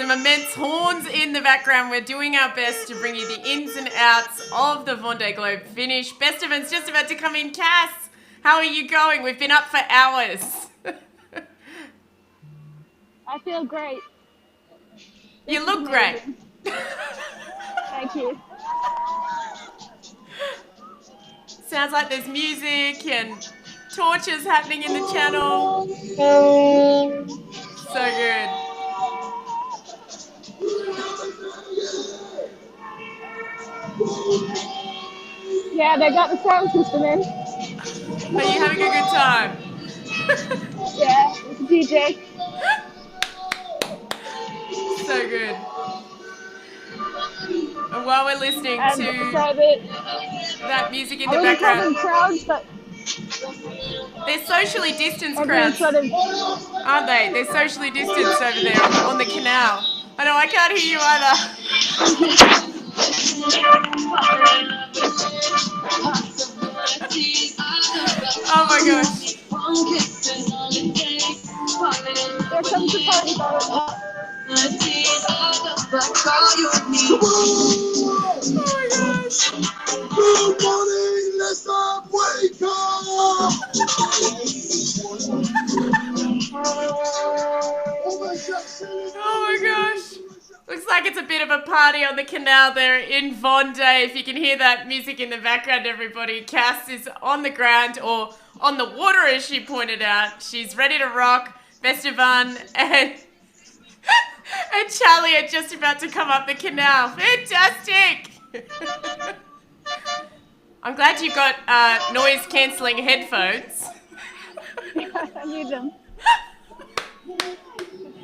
some immense horns in the background. We're doing our best to bring you the ins and outs of the Vendée Globe finish. Bestaven's just about to come in. Kass, how are you going? We've been up for hours. I feel great. You look great. Thank you. Sounds like there's music and torches happening in the channel. So good. Yeah, they got the sound system in. Are you having a good time? Yeah, it's a DJ. So good. And while we're listening And to so that music in I the wouldn't call them background, crowds, but they're socially distanced everyone's crowds, sort of. aren't they? They're socially distanced over there on the canal. I know, I can't hear you either. Oh my gosh. There comes the party boat. Oh my gosh. Good morning, let's up, wake up! Oh my gosh. Looks like it's a bit of a party on the canal there in Vendée. If you can hear that music in the background, everybody. Kass is on the ground, or on the water as she pointed out. She's ready to rock. Bestaven and Charlie are just about to come up the canal. Fantastic! I'm glad you've got noise cancelling headphones. I need them.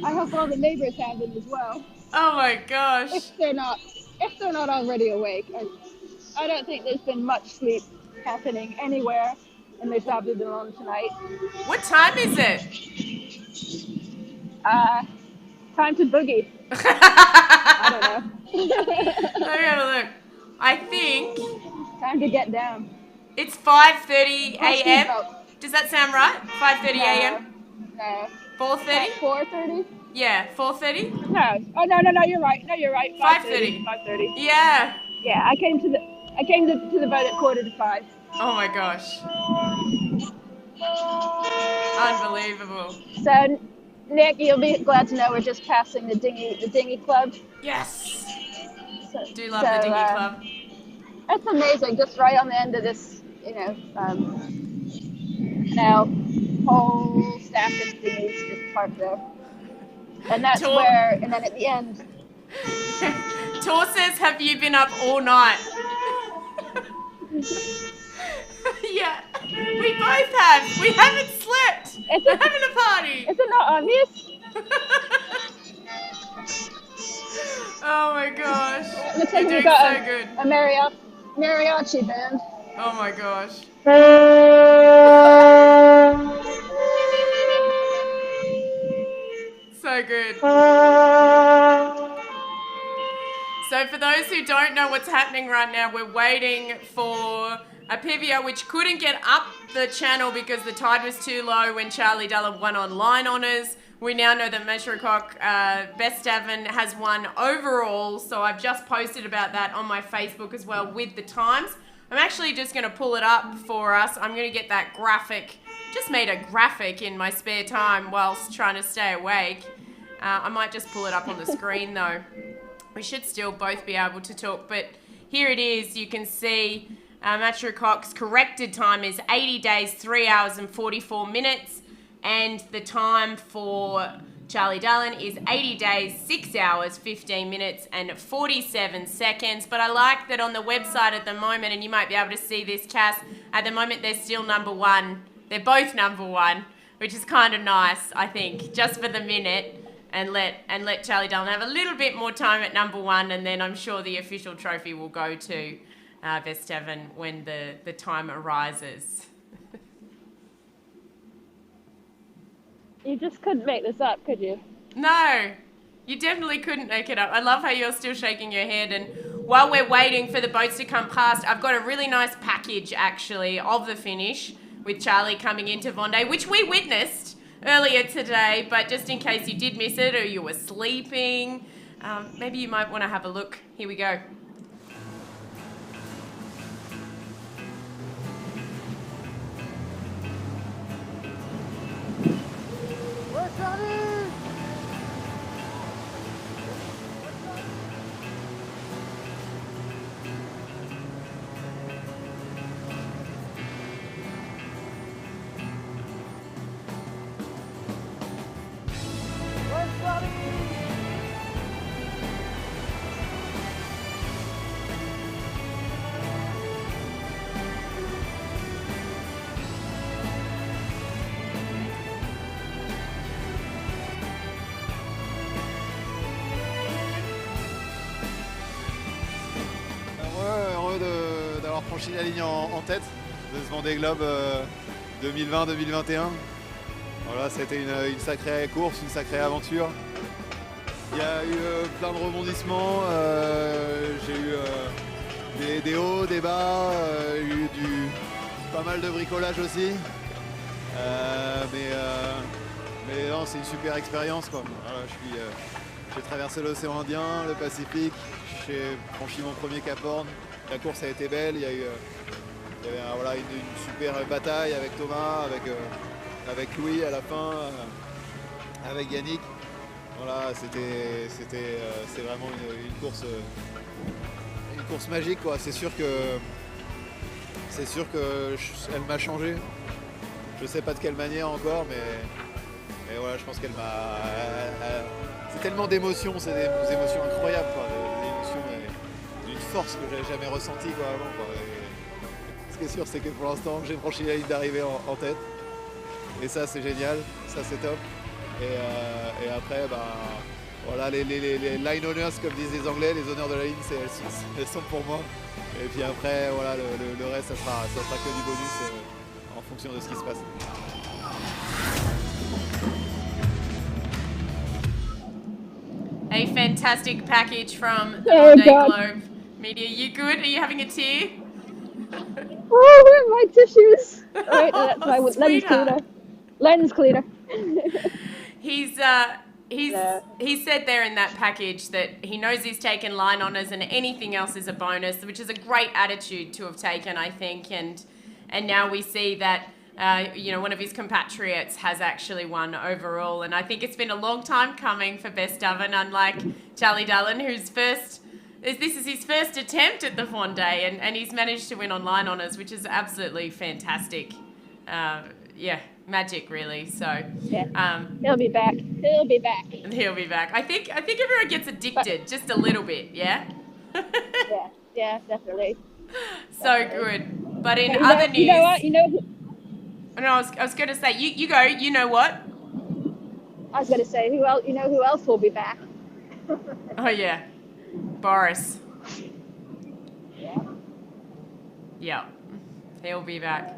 I hope all the neighbors have them as well. Oh my gosh. If they're not already awake. I don't think there's been much sleep happening anywhere in Bestaven tonight. What time is it? Time to boogie. I don't know. Let me have a look. I think Time to get down. it's 5:30 a.m. Does that sound right? 5:30 a.m.? No. 4:30? 4:30? Yeah, 4:30? No. Oh no, you're right. 5:30. 5:30. Yeah. Yeah, I came to the boat at 4:45. Oh my gosh. Unbelievable. So, Nick, you'll be glad to know we're just passing the dinghy club. Yes. So, Do love the dinghy club. It's amazing, just right on the end of this, canal, whole stack of dinghies just parked there. And that's where, and then at the end. Tor says, have you been up all night? Yeah, we both have. We haven't slept. We're having a party. Is it not obvious? Oh my gosh. Looks You're like doing we've got so good. a mariachi band. Oh my gosh. So good. So for those who don't know what's happening right now, we're waiting for a PVO which couldn't get up the channel because the tide was too low when Charlie Dalla won on line honours. We now know that Bestaven has won overall, so I've just posted about that on my Facebook as well with the times. I'm actually just going to pull it up for us. I'm going to get that graphic. Just made a graphic in my spare time whilst trying to stay awake. I might just pull it up on the screen though. We should still both be able to talk, but here it is. You can see Matthew Cox's corrected time is 80 days, 3 hours and 44 minutes. And the time for Charlie Dallin is 80 days, 6 hours, 15 minutes and 47 seconds. But I like that on the website at the moment, and you might be able to see this, Kass, at the moment they're still number one. They're both number one, which is kind of nice, I think, just for the minute. And let Charlie Dallin have a little bit more time at number one, and then I'm sure the official trophy will go to Bestaven when the time arises. You just couldn't make this up, could you? No, you definitely couldn't make it up. I love how you're still shaking your head. And while we're waiting for the boats to come past, I've got a really nice package, actually, of the finish with Charlie coming into Vendée, which we witnessed earlier today, but just in case you did miss it or you were sleeping, Maybe you might want to have a look. Here we go. Heureux d'avoir franchi la ligne en tête de ce Vendée Globe 2020-2021. Voilà, ça a été une sacrée course, une sacrée aventure. Il y a eu plein de rebondissements, j'ai eu des hauts, des bas, eu pas mal de bricolage aussi. Mais non, c'est une super expérience, quoi. Voilà, j'ai traversé l'océan Indien, le Pacifique, j'ai franchi mon premier Cap Horn. La course a été belle, il y avait voilà, une super bataille avec Thomas, avec Louis à la fin, avec Yannick. Voilà, c'est vraiment une course magique, quoi. C'est sûr que elle m'a changé. Je sais pas de quelle manière encore, mais voilà, je pense qu'elle m'a. C'est tellement d'émotions, c'est des émotions incroyables, quoi. Des émotions d'une force que j'avais jamais ressentie, quoi, avant, quoi. Et ce qui est sûr, c'est que pour l'instant, j'ai franchi la ligne d'arrivée en tête. Et ça, c'est génial, ça, c'est top. Et après, voilà, les line owners, comme disent les Anglais, les honneurs de la ligne, elles sont pour moi. Et puis après, voilà, le reste, ça sera que du bonus en fonction de ce qui se passe. A fantastic package from the Vendée Globe media. You good? Are you having a tear? Oh, where are my tissues? Oh, wait, no, that's my lens cleaner. Lens cleaner. He said there in that package that he knows he's taken line honours and anything else is a bonus, which is a great attitude to have taken, I think. And now we see that one of his compatriots has actually won overall. And I think it's been a long time coming for Bestaven, unlike Charlie Dallin, this is his first attempt at the Vendée, and he's managed to win on line honours, which is absolutely fantastic. Magic, really. So he'll be back. He'll be back. He'll be back. I think everyone gets addicted just a little bit, yeah. yeah, definitely. So good. But in other news, you know what? No, I was going to say you go. You know what? I was going to say who else? You know who else will be back? Oh yeah, Boris. Yeah, he'll be back.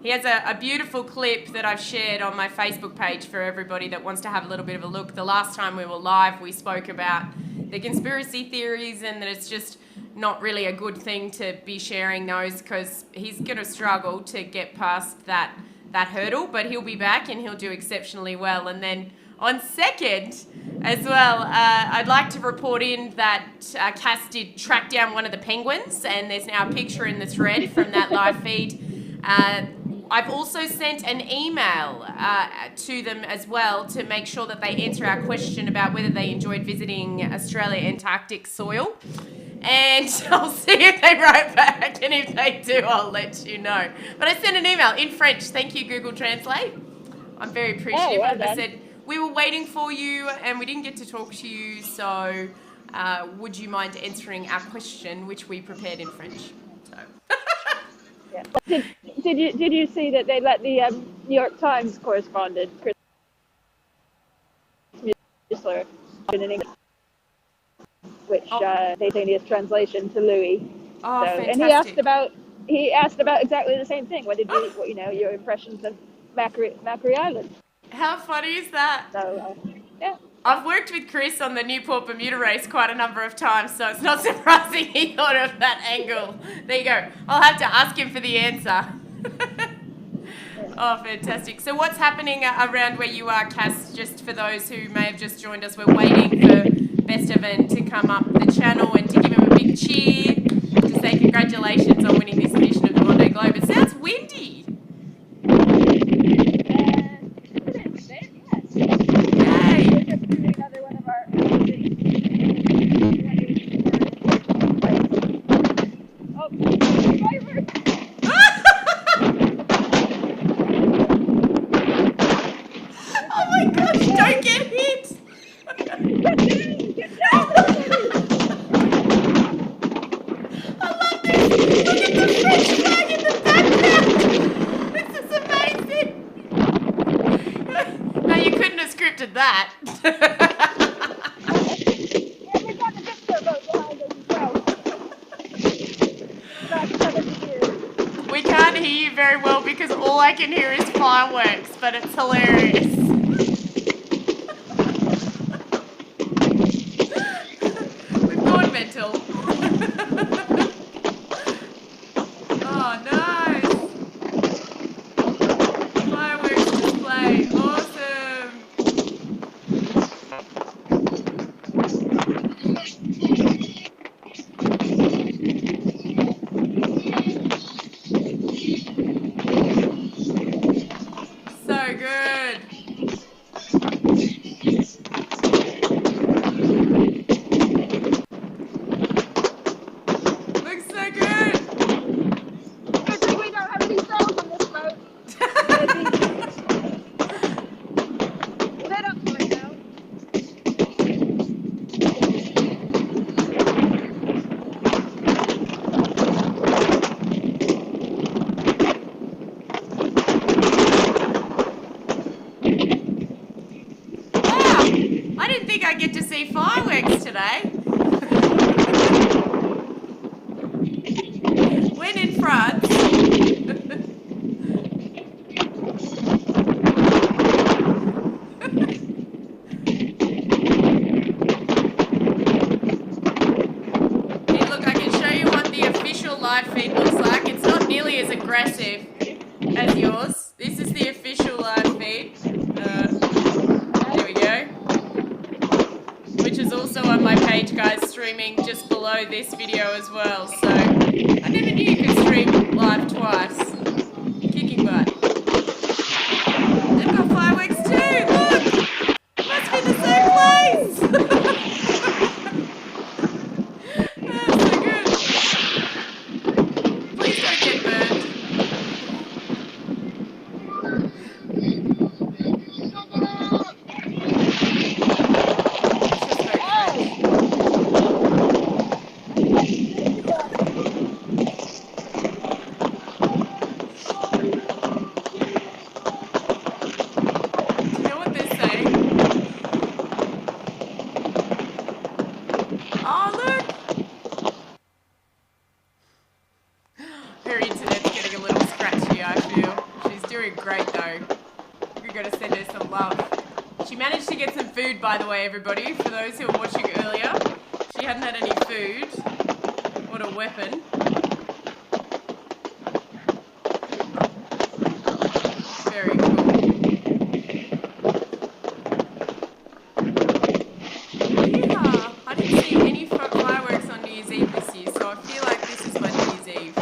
He has a beautiful clip that I've shared on my Facebook page for everybody that wants to have a little bit of a look. The last time we were live, we spoke about the conspiracy theories and that it's just not really a good thing to be sharing those because he's going to struggle to get past that hurdle, but he'll be back and he'll do exceptionally well. And then on second as well, I'd like to report in that Kass did track down one of the penguins, and there's now a picture in the thread from that live feed. I've also sent an email to them as well to make sure that they answer our question about whether they enjoyed visiting Australia Antarctic soil. And I'll see if they write back, and if they do, I'll let you know. But I sent an email in French. Thank you, Google Translate. I'm very appreciative. I said, we were waiting for you and we didn't get to talk to you, so would you mind answering our question, which we prepared in French? So. Yeah. Did you see that they let the New York Times correspondent, Chris Muessler, in English, which simultaneous translation to Louis. Oh, so, fantastic! And he asked about exactly the same thing. What did your impressions of Macquarie Island? How funny is that? So yeah. I've worked with Chris on the Newport Bermuda race quite a number of times, so it's not surprising he thought of that angle. There you go. I'll have to ask him for the answer. Oh, fantastic. So what's happening around where you are, Kass, just for those who may have just joined us? We're waiting for Bestaven to come up the channel and to give him a big cheer to say congratulations on winning this edition of the Vendée Globe. It sounds windy. Yay! Another one of our amazing driver! Oh my gosh, don't get hit! I love this! Look at the French flag in the background! This is amazing! No, you couldn't have scripted that. Yeah, we've got the picture boat behind us as well. We can't hear you very well because all I can hear is fireworks, but it's hilarious. We've gone mental. Oh, nice. Fireworks display. Awesome. So good. Looks so good. Good thing we don't have any sails on this boat. Lit up right now. Wow, I didn't think I'd get to see fireworks today. When in France. Hey, look, I can show you what the official live feed looks like. It's not nearly as aggressive as yours. This is the official live feed. There we go. Which is also on my page, guys, streaming just below this video as well. So, I never knew you could stream live twice. Kicking butt. They've got fireworks too, look! Must be the same place! That's so good. Please don't get burned. Do you know what they're saying? Oh, look! Her internet's getting a little scratchy, I feel. She's doing great, though. We've got to send her some love. She managed to get some food, by the way, everybody, for those who were watching earlier. She hadn't had any food. What a weapon. Very cool. Yeah, I didn't see any fireworks on New Year's Eve this year, so I feel like this is my New Year's Eve.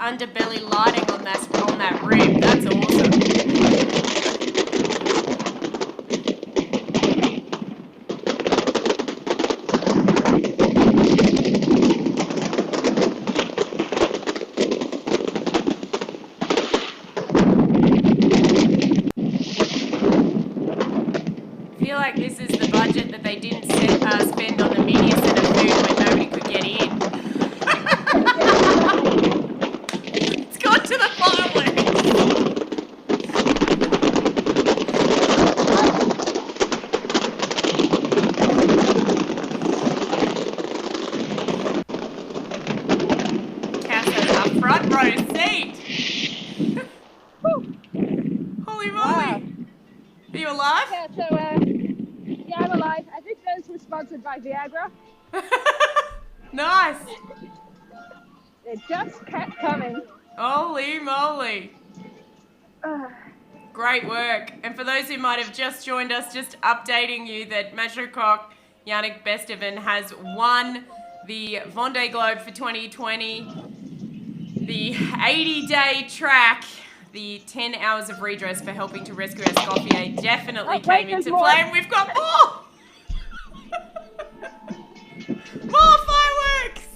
underbelly lighting on that rig. That's awesome. I feel like this is the budget that they didn't spend on the media center food when nobody could get in. It's gone to the fireworks. Kass has a front row seat. Holy moly. Wow. Are you alive? Yeah, so, yeah, I'm alive. I think those were sponsored by Viagra. Nice. They just kept coming. Holy moly. Great work. And for those who might have just joined us, just updating you that Matchcock Yannick Bestaven has won the Vendée Globe for 2020, the 80-day track, the 10 hours of redress for helping to rescue Escoffier definitely came into play, and we've got more! More fireworks!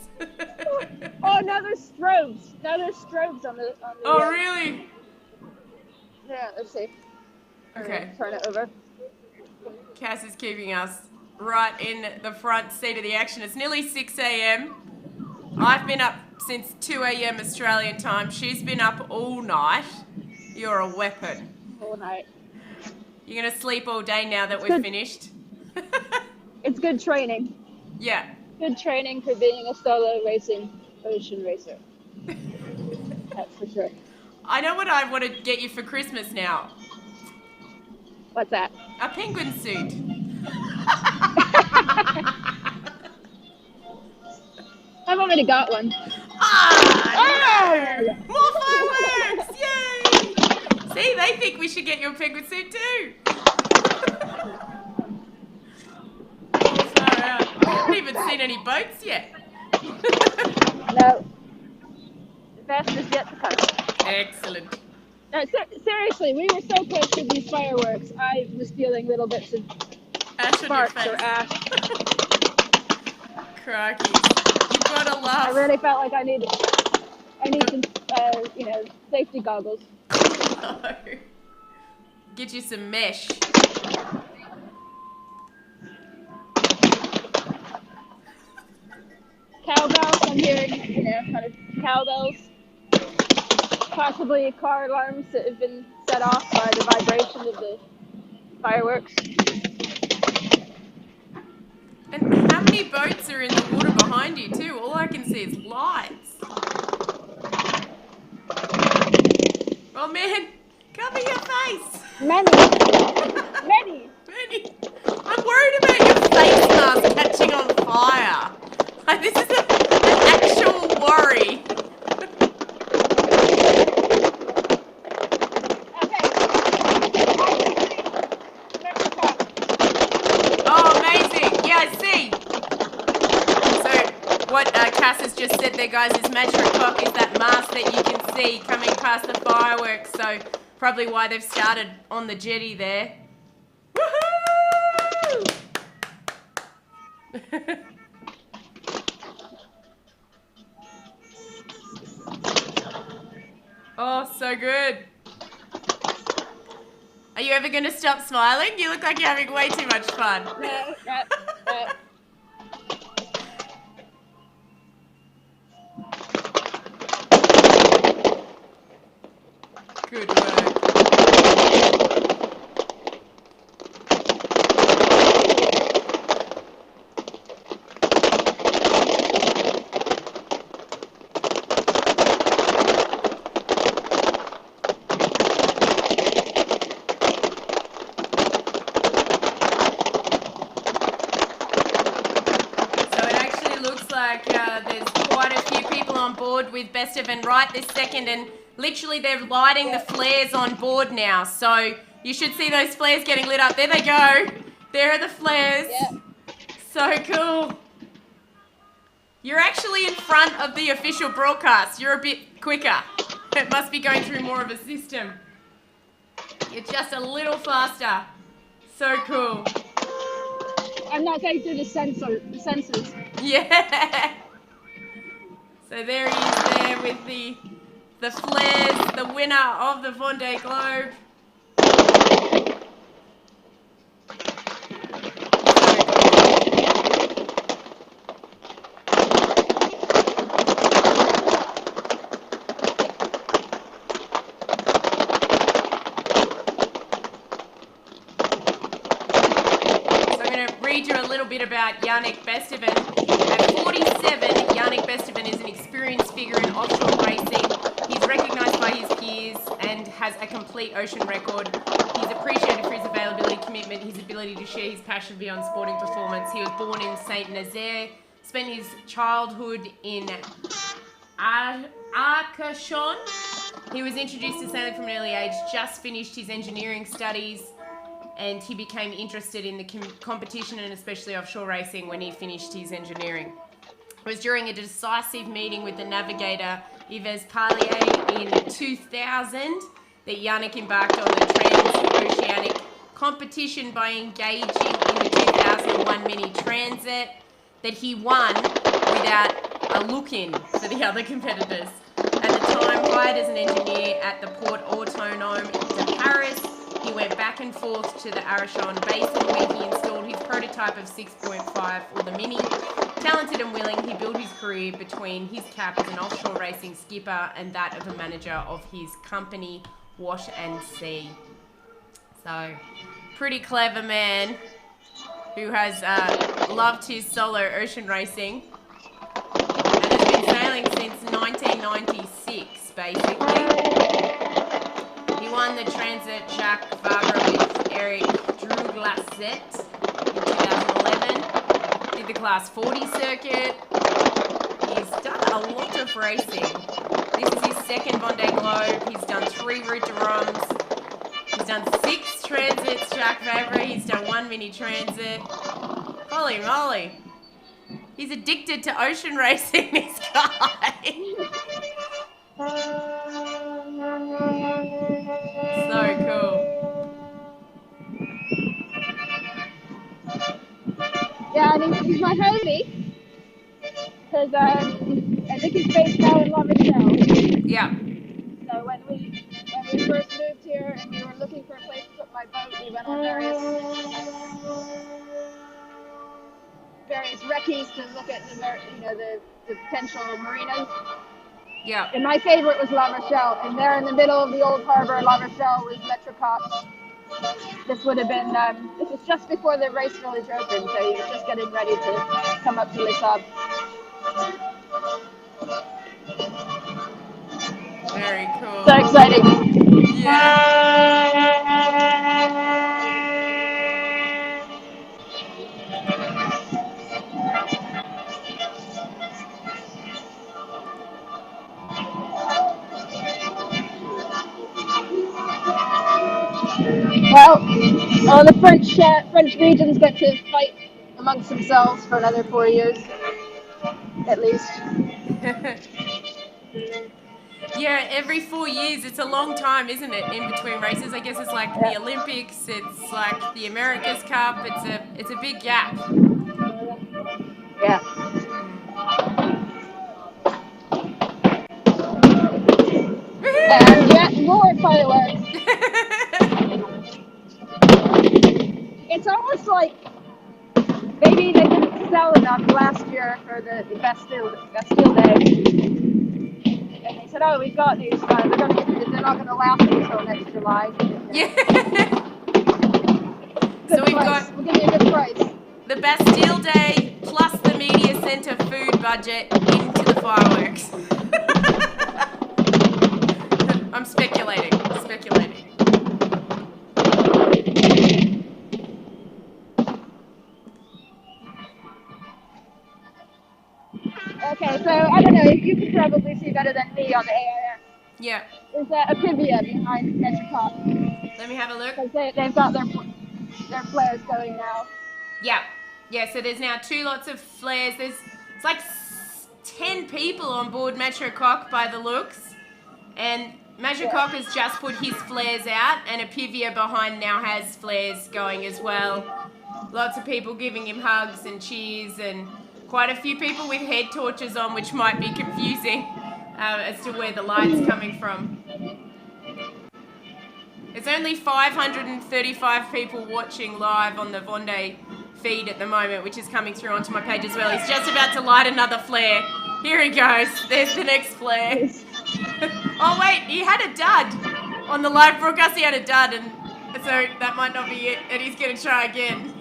Oh, now there's strobes. Now there's strobes on the Oh, really? Yeah, let's see. Okay. Turn it over. Kass is keeping us right in the front seat of the action. It's nearly 6 a.m. I've been up since 2 a.m. Australian time. She's been up all night. You're a weapon. All night. You're going to sleep all day now that we've finished? It's good training. Yeah. Good training for being a solo racing ocean racer. That's for sure. I know what I want to get you for Christmas now. What's that? A penguin suit. I've already got one. Ah! No! More fireworks! Yay! See, they think we should get you a penguin suit too. Oh, far out. We haven't even seen any boats yet. No. The best is yet to come. Excellent. No, seriously, we were so close to these fireworks. I was feeling little bits of Ash on your sparks face. or ash. Crikey. You've got to laugh. I really felt like I need some, safety goggles. No. Get you some mesh. Cowbells, I'm hearing, kind of cowbells. Possibly car alarms that have been set off by the vibration of the fireworks. And how many boats are in the water behind you too? All I can see is lights. Oh man, cover your face. Many. Many. Many. I'm worried about your face mask catching on fire. Like, this is an actual worry. Oh, amazing. Yeah, I see. So, what Kass has just said there, guys, is Matchcock is that mask that you can see coming past the fireworks. So, probably why they've started on the jetty there. Woohoo! Oh, so good. Are you ever going to stop smiling? You look like you're having way too much fun. No. Good work. There's quite a few people on board with Bestaven right this second, and literally they're lighting the flares on board now. So you should see those flares getting lit up. There they go. There are the flares. Yeah. So cool. You're actually in front of the official broadcast. You're a bit quicker. It must be going through more of a system. You're just a little faster. So cool. I'm not going through the sensors. Yeah. So there he is there with the flares, the winner of the Vendée Globe. You a little bit about Yannick Bestaven. At 47, Yannick Bestaven is an experienced figure in offshore racing. He's recognised by his peers and has a complete ocean record. He's appreciated for his availability, commitment, his ability to share his passion beyond sporting performance. He was born in Saint-Nazaire, spent his childhood in Arcachon. He was introduced to sailing from an early age, just finished his engineering studies, and he became interested in the competition and especially offshore racing when he finished his engineering. It was during a decisive meeting with the navigator Yves Pallier in 2000 that Yannick embarked on the Transoceanic competition by engaging in the 2001 Mini Transit that he won without a look-in for the other competitors. At the time, hired as an engineer at the Port Autonome de Paris, he went back and forth to the Arcachon Basin where he installed his prototype of 6.5 or the Mini. Talented and willing, he built his career between his cap as an offshore racing skipper and that of a manager of his company, Wash and Sea. So, pretty clever man who has loved his solo ocean racing and has been sailing since 1996, basically. He won the Transit Jacques Vabre with Eric Druglaset in 2011. Did the Class 40 circuit. He's done a lot of racing. This is his second Vendée Globe. He's done 3 Route de Roms. He's done 6 Transits Jacques Vabre. He's done 1 Mini Transit. Holy moly. He's addicted to ocean racing, this guy. So cool. Yeah, and he's my homie. Because I think he's based now in La Rochelle. Yeah. So when we first moved here and we were looking for a place to put my boat, we went on various recce's to look at the potential marinas. Yeah. And my favorite was La Rochelle, and there in the middle of the old harbor, La Rochelle was Metrocop. This would have been, this was just before the race village opened, so you're just getting ready to come up to Le Sable. Very cool. So exciting. Yeah. Well, the French regions get to fight amongst themselves for another 4 years, at least. Yeah, every 4 years. It's a long time, isn't it, in between races? I guess it's like the Olympics, it's like the America's Cup, it's a big gap. Yeah. And yet more fireworks. It's almost like maybe they didn't sell enough last year for the Bastille Day. And they said, oh, we've got these, they're not going to last until next July. Yeah. So we'll give you a good price. The Bastille Day plus the media centre food budget into the fireworks. I'm speculating. Okay, so I don't know, you could probably see better than me on the AIS. Yeah. Is Apivia behind Metrocop? Let me have a look. Because they've got their flares going now. Yeah. Yeah, so there's now 2 lots of flares. It's like 10 people on board Metro Cock by the looks. And Metro Cock has just put his flares out, and Apivia behind now has flares going as well. Lots of people giving him hugs and cheers, and quite a few people with head torches on, which might be confusing as to where the light's coming from. There's only 535 people watching live on the Vendée feed at the moment, which is coming through onto my page as well. He's just about to light another flare. Here he goes. There's the next flare. Oh wait, he had a dud. On the live broadcast he had a dud, and so that might not be it, and he's going to try again.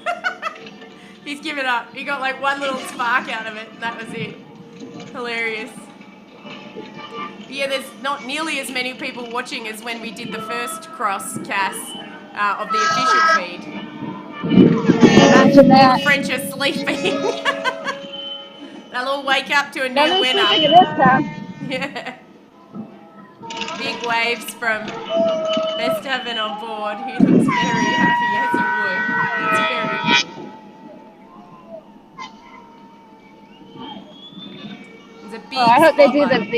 He's given up. He got like one little spark out of it, and that was it. Hilarious. Yeah, there's not nearly as many people watching as when we did the first cross, Kass, of the official feed. Imagine that. The French are sleeping. They'll all wake up to a No, new they're winner. sleeping at this time. Yeah. Big waves from Bestaven on board, who looks very happy as he would. It's very cool. There's a big I hope they do spotlight.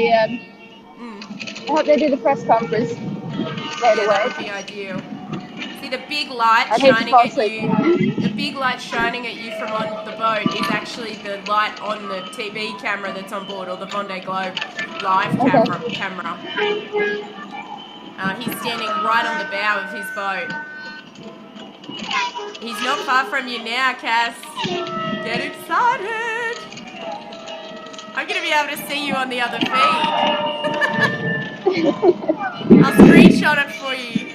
I hope they do the press conference right Yeah, away. that would be ideal. See the big light I'd hate to shining fall at asleep. you. The big light shining at you from on the boat is actually the light on the TV camera that's on board, or the Vendée Globe live camera. He's standing right on the bow of his boat. He's not far from you now, Kass. Get excited! I'm going to be able to see you on the other feed. I'll screenshot it for you.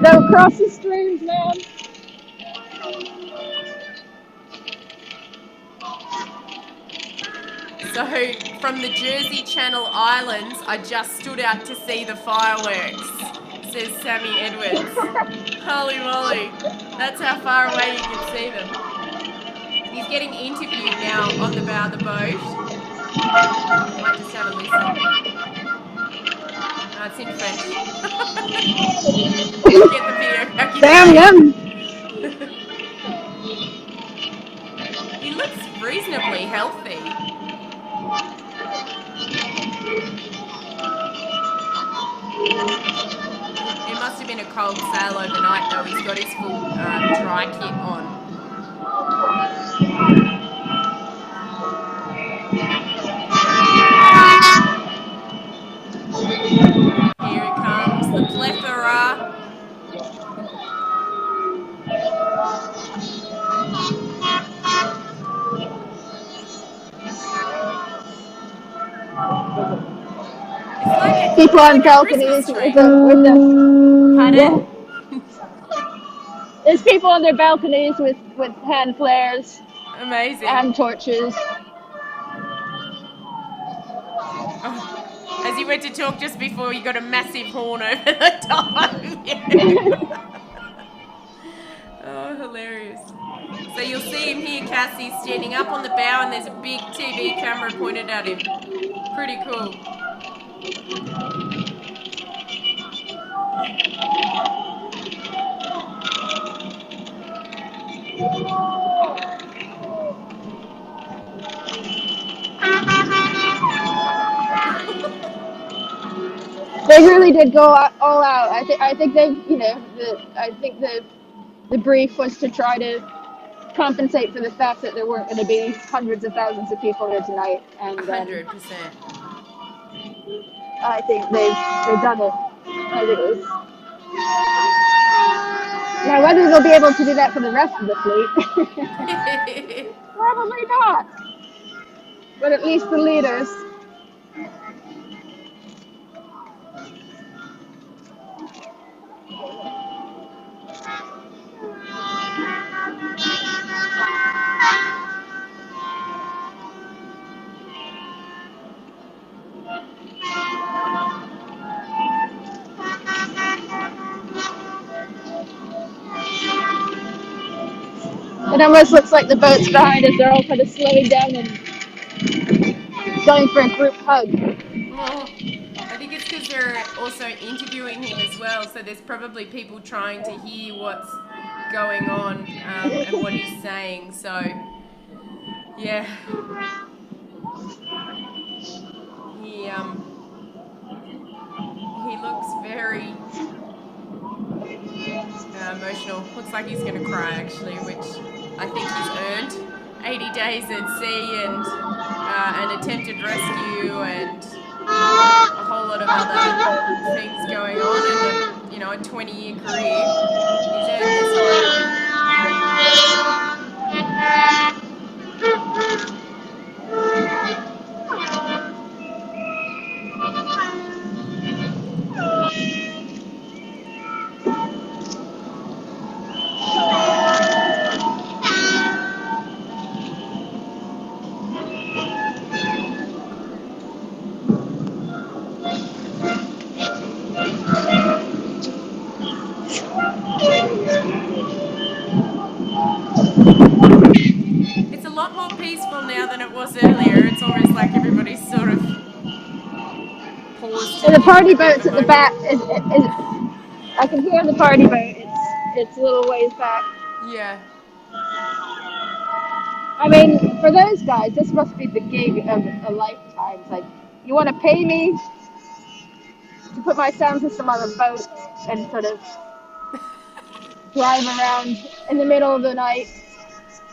No, cross the streams, man. So, from the Jersey Channel Islands, I just stood out to see the fireworks, says Sammy Edwards. Holy moly, that's how far away you can see them. He's getting interviewed now on the bow of the boat. I might just have a listen. Oh, it's in French. Get the video back in. Damn. He looks reasonably healthy. It must have been a cold sail overnight though. He's got his full dry kit on. Here it comes, the plethora. People on balconies with the Pardon? There's people on their balconies with hand flares Amazing. and torches. Oh, as you went to talk just before, you got a massive horn over the top of you. Oh, hilarious. So you'll see him here, Cassie, standing up on the bow, and there's a big TV camera pointed at him. Pretty cool. They really did go all out. I think they, I think the brief was to try to compensate for the fact that there weren't going to be hundreds of thousands of people there tonight, and 100%. I think they've done it as it is. Now, whether they'll be able to do that for the rest of the fleet, probably not. But at least the leaders. It almost looks like the boats behind us are all kind of slowing down and going for a group hug. Well, I think it's because they're also interviewing him as well, so there's probably people trying to hear what's going on and what he's saying, so yeah. He looks very emotional. Looks like he's going to cry, actually, which I think he's earned. 80 days at sea and an attempted rescue and a whole lot of other things going on, and a 20-year career. He's earned this It's a lot more peaceful now than it was earlier. It's almost like everybody's sort of paused. And the party boat's at the back. I can hear the party boat. It's a little ways back. Yeah. I mean, for those guys, this must be the gig of a lifetime. It's like, you want to pay me to put my sound system on a boat and sort of drive around in the middle of the night,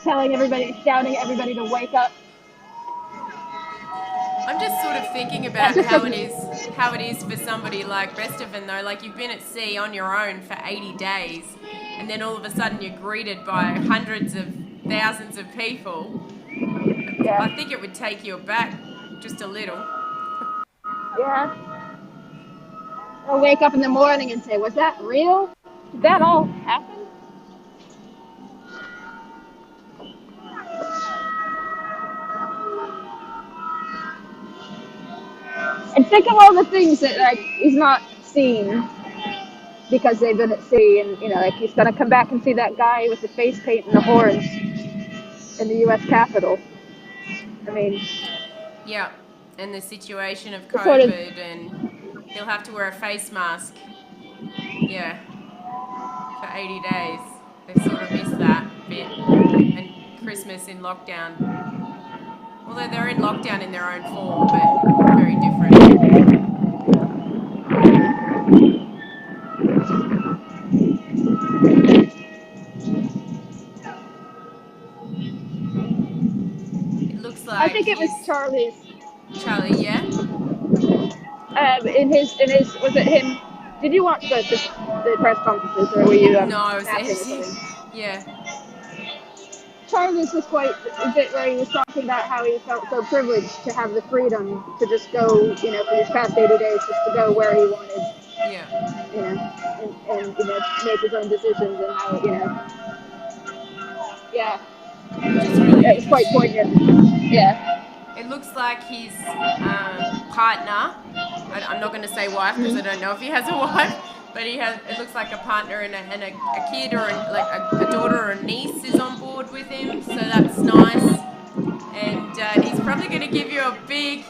shouting at everybody to wake up. I'm just sort of thinking about how it is for somebody like Bestaven, though. Like, you've been at sea on your own for 80 days, and then all of a sudden you're greeted by hundreds of thousands of people. Yeah. I think it would take you aback just a little. Yeah. I'll wake up in the morning and say, was that real? Did that all happen? And think of all the things that he's not seen because they've been at sea, and he's gonna come back and see that guy with the face paint and the horns in the U.S. Capitol. I mean, yeah, and the situation of COVID, and he'll have to wear a face mask. Yeah, for 80 days. They sort of missed that bit, and Christmas in lockdown. Although they're in lockdown in their own form, but very different. It looks like I think it was Charlie, yeah? was it him? Did you watch the press conferences, or were you? No, I was editing. Yeah. Charles was quite a bit where he was talking about how he felt so privileged to have the freedom to just go, for these past 80 days, just to go where he wanted. Yeah. And make his own decisions, and how, yeah. It was quite poignant. Yeah. It looks like his partner, I'm not going to say wife because I don't know if he has a wife, but it looks like a partner and a kid, or a daughter or a niece is on board with him, so that's nice. And he's probably going to give you a big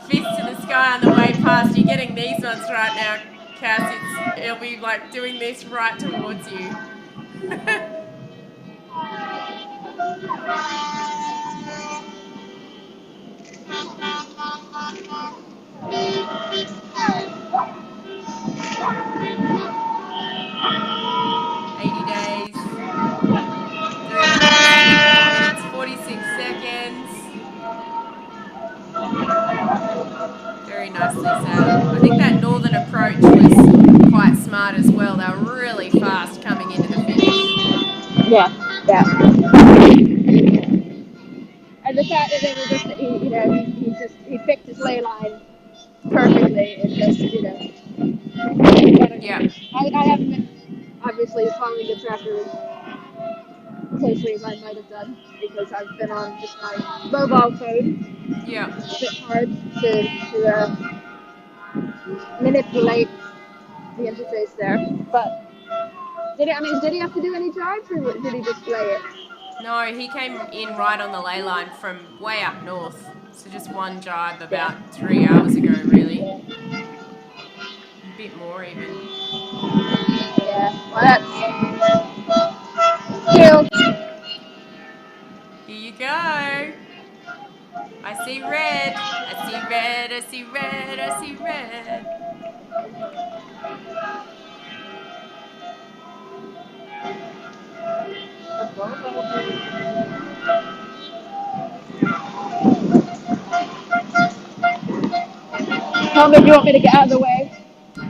fist to the sky on the way past. You're getting these ones right now, Kass. It'll be like doing this right towards you. Very nicely sailed. I think that northern approach was quite smart as well. They were really fast coming into the finish. Yeah. And the fact that they were just, he picked his ley line perfectly, and just, Yeah. I haven't been obviously following the tracker as closely as I might have done, because I've been on just my mobile phone. Yeah. It's a bit hard to manipulate the interface there. But did he have to do any drives, or did he just play it? No, he came in right on the ley line from way up north. So just one jibe about 3 hours ago, really. A bit more even. Yeah, well that's still. Here you go. I see red. I see red. I see red. I see red. Tell me if you want me to get out of the way.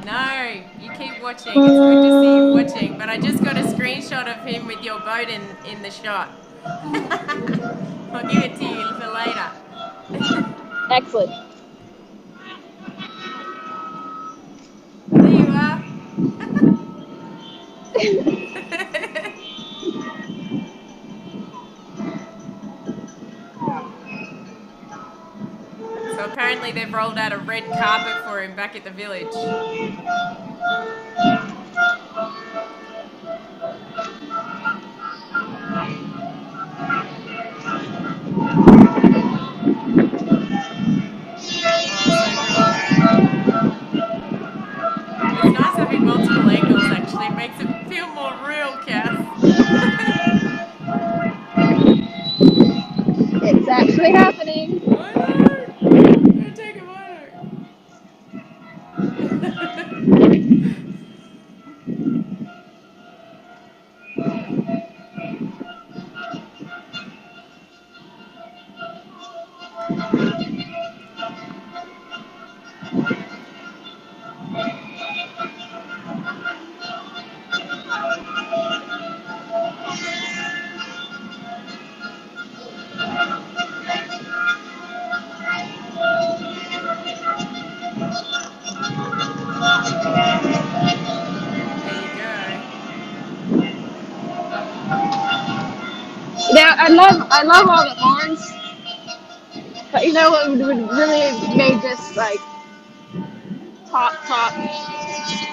No, you keep watching. It's good to see you watching. But I just got a screenshot of him with your boat in the shot. I'll give it to you for later. Excellent. There you are. So apparently they've rolled out a red carpet for him back at the village. It's nice having multiple angles, actually. It makes it feel more real, Kass. It's actually happening. I know! I'm gonna take a photo. Now I love all the horns, but you know what would really made this like top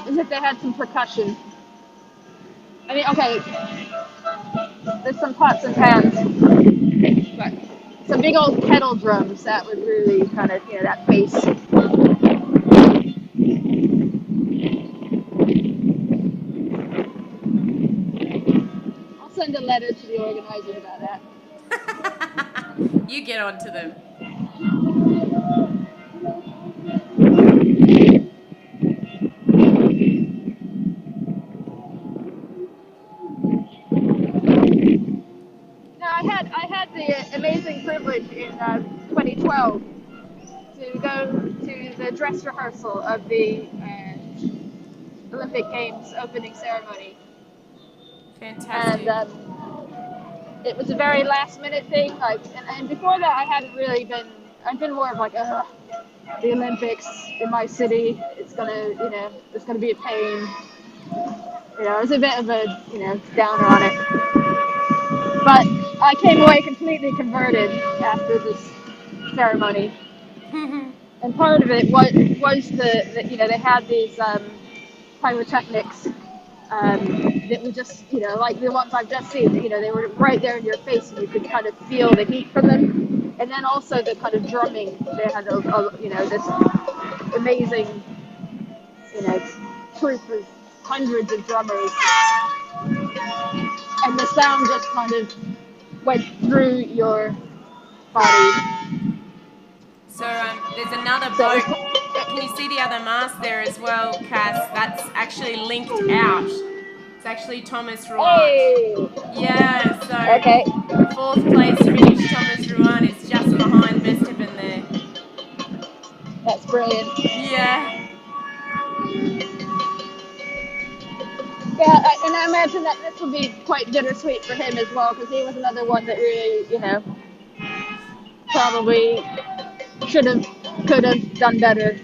is if they had some percussion. I mean, okay, there's some pots and pans, but some big old kettle drums that would really kind of, you know, that bass. I'll send a letter to the organizer about that. You get on to them. I had the amazing privilege in 2012 to go to the dress rehearsal of the Olympic Games opening ceremony. Fantastic. And it was a very last minute thing. Like, and before that, I hadn't really been. I've been more of like, the Olympics in my city. It's gonna, you know, it's gonna be a pain. You know, it was a bit of a, you know, downer on it. But I came away completely converted after this ceremony. And part of it was the you know, they had these pyrotechnics that were just, you know, like the ones I've just seen. You know, they were right there in your face, and you could kind of feel the heat from them. And then also the kind of drumming. They had you know, this amazing, you know, troupe of hundreds of drummers, and the sound just kind of went through your body. So there's another boat. Can you see the other mast there as well, Kass? That's actually linked out. It's actually Thomas Rouen. Hey! Yeah, so Okay. 4th place finish, Thomas Rouen is just behind Bestaven there. That's brilliant. Yeah. Yeah, and I imagine that this will be quite bittersweet for him as well, because he was another one that really, you know, probably could have done better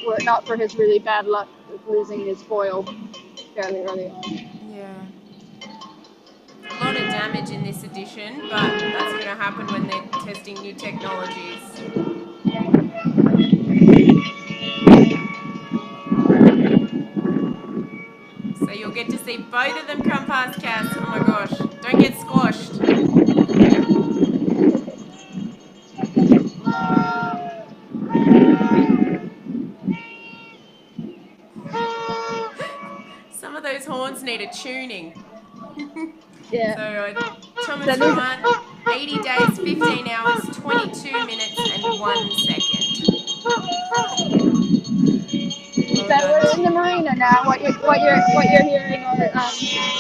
were it not for his really bad luck with losing his foil fairly early on. Yeah. A lot of damage in this edition, but that's going to happen when they're testing new technologies. So you'll get to see both of them come past Kass. Oh my gosh. Don't get squashed. Some of those horns need a tuning. Yeah. So Thomas Rouen, 80 days, 15 hours, 22 minutes and 1 second. So we're in the marina now. What you're hearing are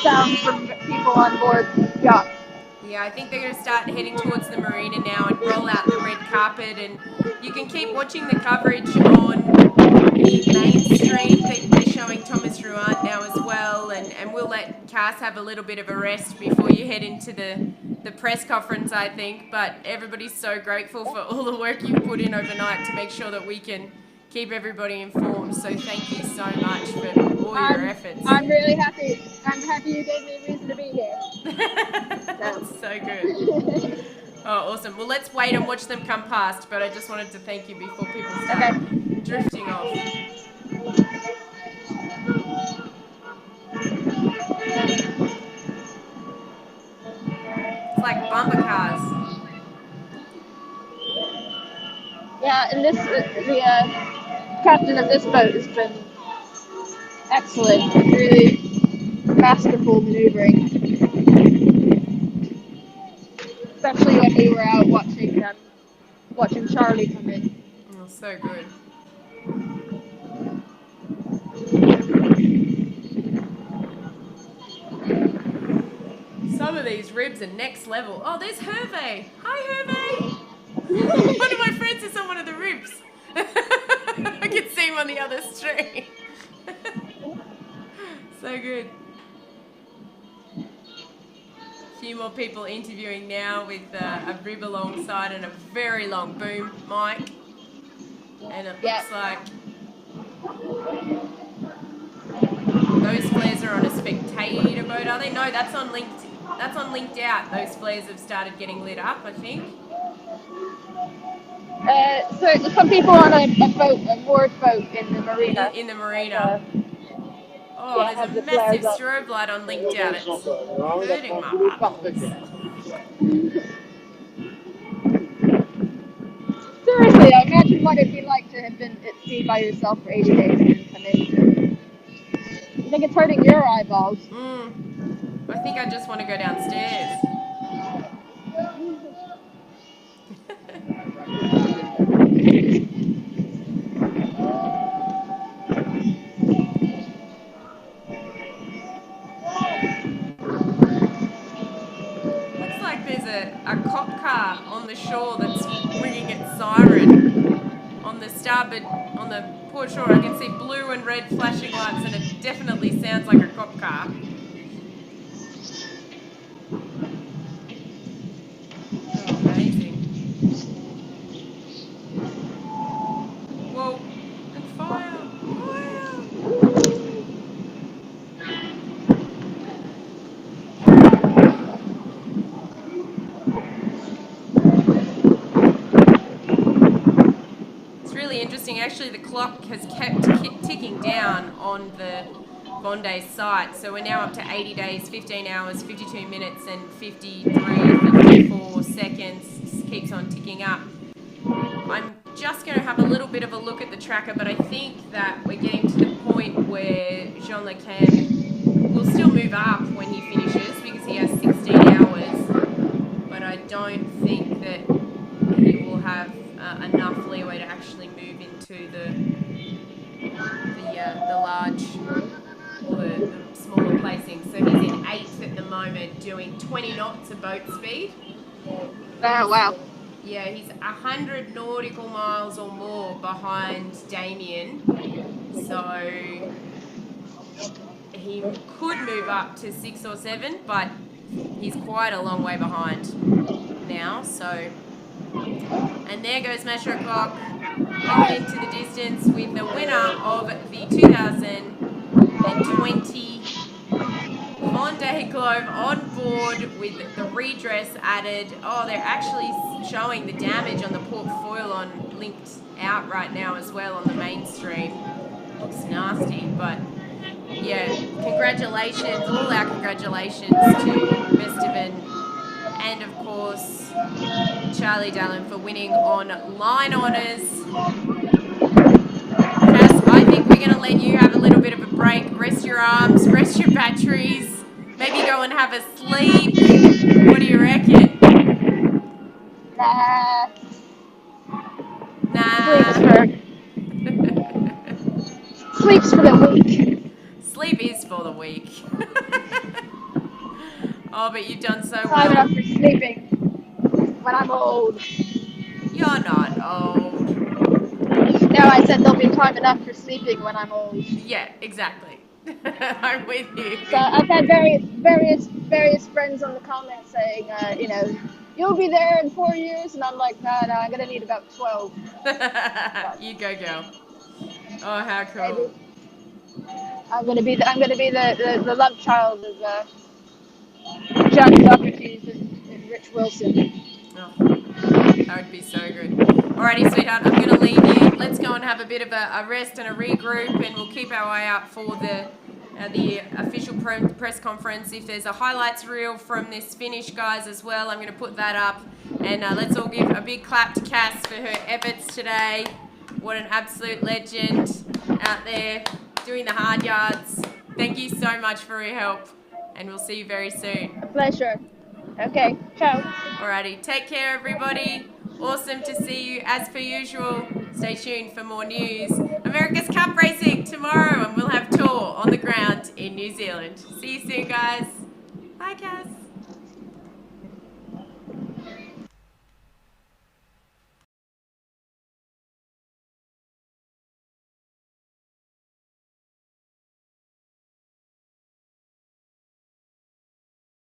sounds from people on board yachts. Yeah, I think they're going to start heading towards the marina now and roll out the red carpet, and you can keep watching the coverage on the mainstream. They're showing Thomas Ruant now as well, and we'll let Kass have a little bit of a rest before you head into the press conference, I think. But everybody's so grateful for all the work you've put in overnight to make sure that we can keep everybody informed. So thank you so much for all your efforts. I'm really happy. I'm happy you gave me a reason to be here. That's so good. Oh, awesome. Well, let's wait and watch them come past, but I just wanted to thank you before people start drifting off. It's like bumper cars. Yeah, and the captain of this boat has been excellent. Really masterful maneuvering. Especially when we were out watching Charlie come in. Oh, so good. Some of these ribs are next level. Oh, there's Hervé. Hi, Hervé. One of my friends is on one of the ribs. I can see him on the other stream. So good. A few more people interviewing now with a rib alongside and a very long boom mic. And it looks like those flares are on a spectator boat, are they? No, that's on linked out. Those flares have started getting lit up, I think. So some people on a moored boat in the marina. In the marina. Oh, there's a massive strobe light on linked out. It's hurting my eyeballs. Seriously, I imagine what it'd be like to have been at sea by yourself for 80 days and then come in. I think it's hurting your eyeballs. I think I just want to go downstairs. Looks like there's a cop car on the shore that's ringing its siren. On the port shore, I can see blue and red flashing lights, and it definitely sounds like a cop car. Oh, amazing. Whoa, and fire! It's really interesting. Actually, the clock has kept ticking down on the Vendée site. So we're now up to 80 days, 15 hours, 52 minutes and 54 seconds. Keeps on ticking up. I'm just going to have a little bit of a look at the tracker, but I think that we're getting to the point where Jean Le Cam will still move up when he finishes because he has 16 hours. But I don't think that he will have enough leeway to actually move into the large or the smaller placings. So he's in 8th at the moment, doing 20 knots of boat speed. Oh, wow. Yeah, he's 100 nautical miles or more behind Damien. So he could move up to 6 or 7, but he's quite a long way behind now. So, and there goes Metro Clock off into the distance with the winner of the 2020 Vendée Globe on board with the redress added. Oh, they're actually showing the damage on the port foil on linked out right now as well on the mainstream. Looks nasty, but yeah, congratulations, all our congratulations to Bestaven and of course Charlie Dallin for winning on line honours. Kass, I think we're going to let you have a little bit of a break, rest your arms, rest your batteries, maybe go and have a sleep. What do you reckon? Nah. Sleep's for the weak. Sleep is for the weak. Oh, but you've done so Time enough well. for sleeping when I'm old. You're not old. No, I said there'll be time enough for sleeping when I'm old. Yeah, exactly. I'm with you. So I've had various friends on the comments saying, you'll be there in 4 years, and I'm like, no, I'm gonna need about 12. You go, girl. Oh, how Maybe cool. I'm gonna be the love child of Jack Socrates and Rich Wilson. Oh, that would be so good. Alrighty, sweetheart, I'm going to leave you. Let's go and have a bit of a rest and a regroup, and we'll keep our eye out for the official press conference. If there's a highlights reel from this finish, guys, as well, I'm going to put that up. And let's all give a big clap to Kass for her efforts today. What an absolute legend out there doing the hard yards. Thank you so much for your help, and we'll see you very soon. A pleasure. Okay, ciao. Alrighty, take care, everybody. Awesome to see you as per usual. Stay tuned for more news. America's Cup racing tomorrow, and we'll have tour on the ground in New Zealand. See you soon, guys. Bye, Kass.